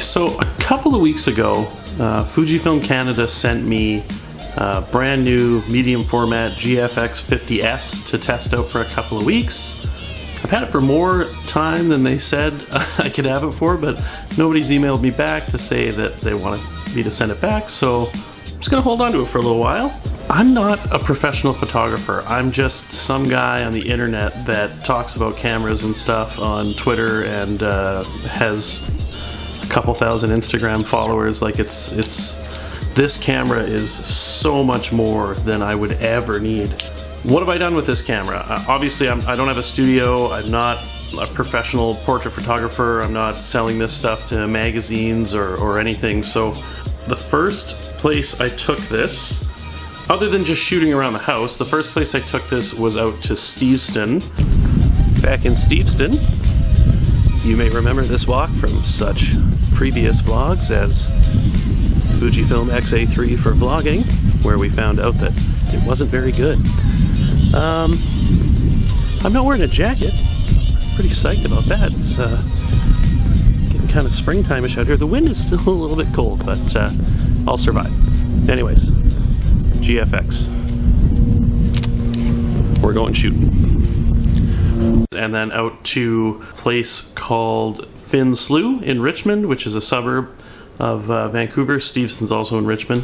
So a couple of weeks ago, Fujifilm Canada sent me a brand new medium format GFX 50S to test out for a couple of weeks. I've had it for more time than they said I could have it for, but nobody's emailed me back to say that they wanted me to send it back, so I'm just gonna hold on to it for a little while. I'm not a professional photographer. I'm just some guy on the internet that talks about cameras and stuff on Twitter and has a couple thousand Instagram followers. Like this camera is so much more than I would ever need. What have I done with this camera? Obviously, I don't have a studio. I'm not a professional portrait photographer. I'm not selling this stuff to magazines or anything. So the first place I took this, other than just shooting around the house, the first place I took this was out to Steveston. Back in Steveston, you may remember this walk from such previous vlogs as Fujifilm X-A3 for vlogging, where we found out that it wasn't very good. I'm not wearing a jacket. Pretty psyched about that. It's getting kind of springtime-ish out here. The wind is still a little bit cold, but I'll survive. Anyways, GFX. We're going shooting. And then out to a place called Finn Slough in Richmond, which is a suburb of Vancouver. Steveston's also in Richmond.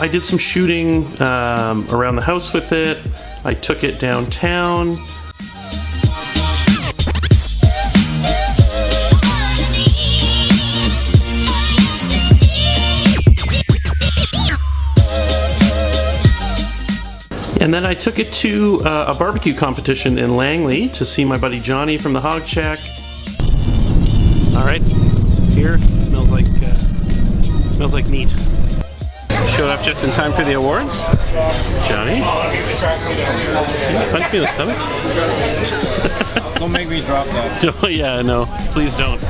I did some shooting around the house with it. I took it downtown. And then I took it to a barbecue competition in Langley to see my buddy Johnny from the Hog Shack. All right, here it smells like meat. Showed up just in time for the awards. Johnny, punch me in the stomach. Don't make me drop that. Oh yeah, no, please don't.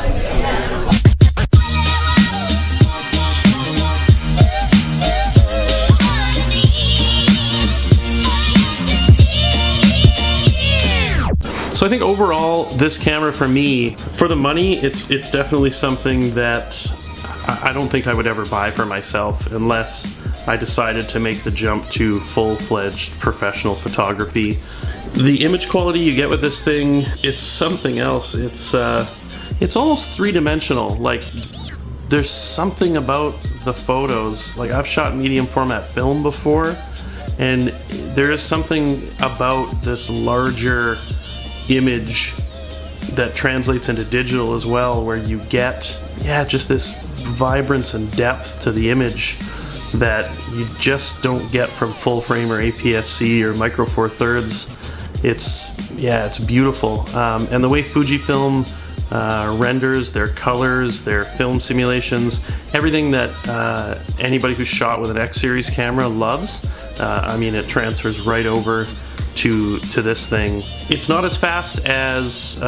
So I think overall, this camera for me, for the money, it's definitely something that I don't think I would ever buy for myself unless I decided to make the jump to full-fledged professional photography. The image quality you get with this thing, it's something else. It's almost three-dimensional. Like, there's something about the photos. Like, I've shot medium format film before, and there is something about this larger image that translates into digital as well, where you get, just this vibrance and depth to the image that you just don't get from full frame or APS-C or Micro Four Thirds. It's beautiful. And the way Fujifilm renders their colors, their film simulations, everything that anybody who's shot with an X-Series camera loves, I mean, it transfers right over to this thing. It's not as fast as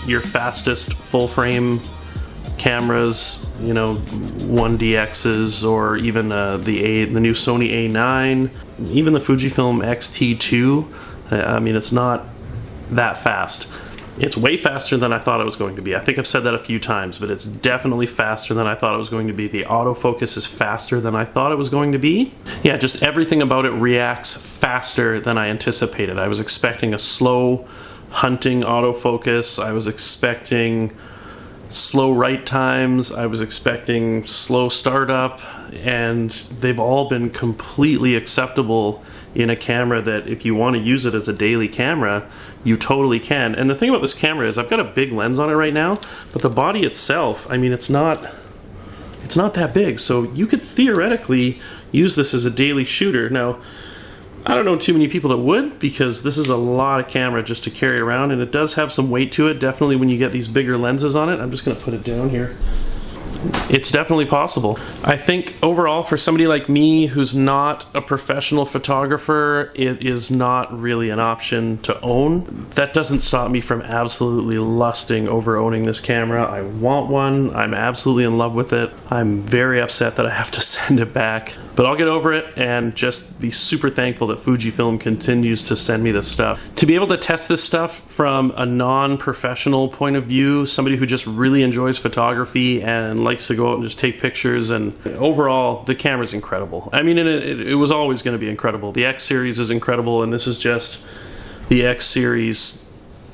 your fastest full frame cameras, you know, 1DXs, or even the new Sony A9, even the Fujifilm X-T2. I mean, it's not that fast. It's way faster than I thought it was going to be. I think I've said that a few times, but it's definitely faster than I thought it was going to be. The autofocus is faster than I thought it was going to be. Yeah, just everything about it reacts faster than I anticipated. I was expecting a slow hunting autofocus. I was expecting slow write times. I was expecting slow startup, and they've all been completely acceptable in a camera that if you want to use it as a daily camera, you totally can. And the thing about this camera is I've got a big lens on it right now, but the body itself, I mean, it's not that big, so you could theoretically use this as a daily shooter. Now, I don't know too many people that would, because this is a lot of camera just to carry around, and it does have some weight to it, definitely when you get these bigger lenses on it. I'm just going to put it down here. It's definitely possible. I think overall for somebody like me who's not a professional photographer, it is not really an option to own. That doesn't stop me from absolutely lusting over owning this camera. I want one. I'm absolutely in love with it. I'm very upset that I have to send it back, but I'll get over it and just be super thankful that Fujifilm continues to send me this stuff. To be able to test this stuff from a non-professional point of view, somebody who just really enjoys photography and likes to go out and just take pictures, and overall the camera's incredible. I mean, it was always going to be incredible. The X series is incredible, and this is just the X series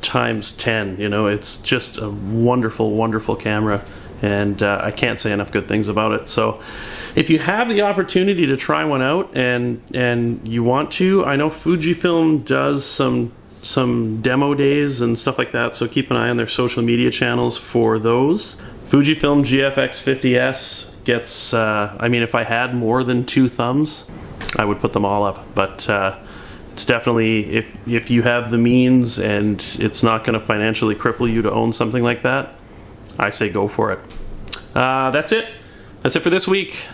times 10. You know, it's just a wonderful, wonderful camera, and I can't say enough good things about it. So if you have the opportunity to try one out and you want to, I know Fujifilm does some demo days and stuff like that, so keep an eye on their social media channels for those. Fujifilm GFX 50S gets, I mean, if I had more than 2 thumbs, I would put them all up, but it's definitely, if you have the means and it's not going to financially cripple you to own something like that, I say go for it. That's it for this week.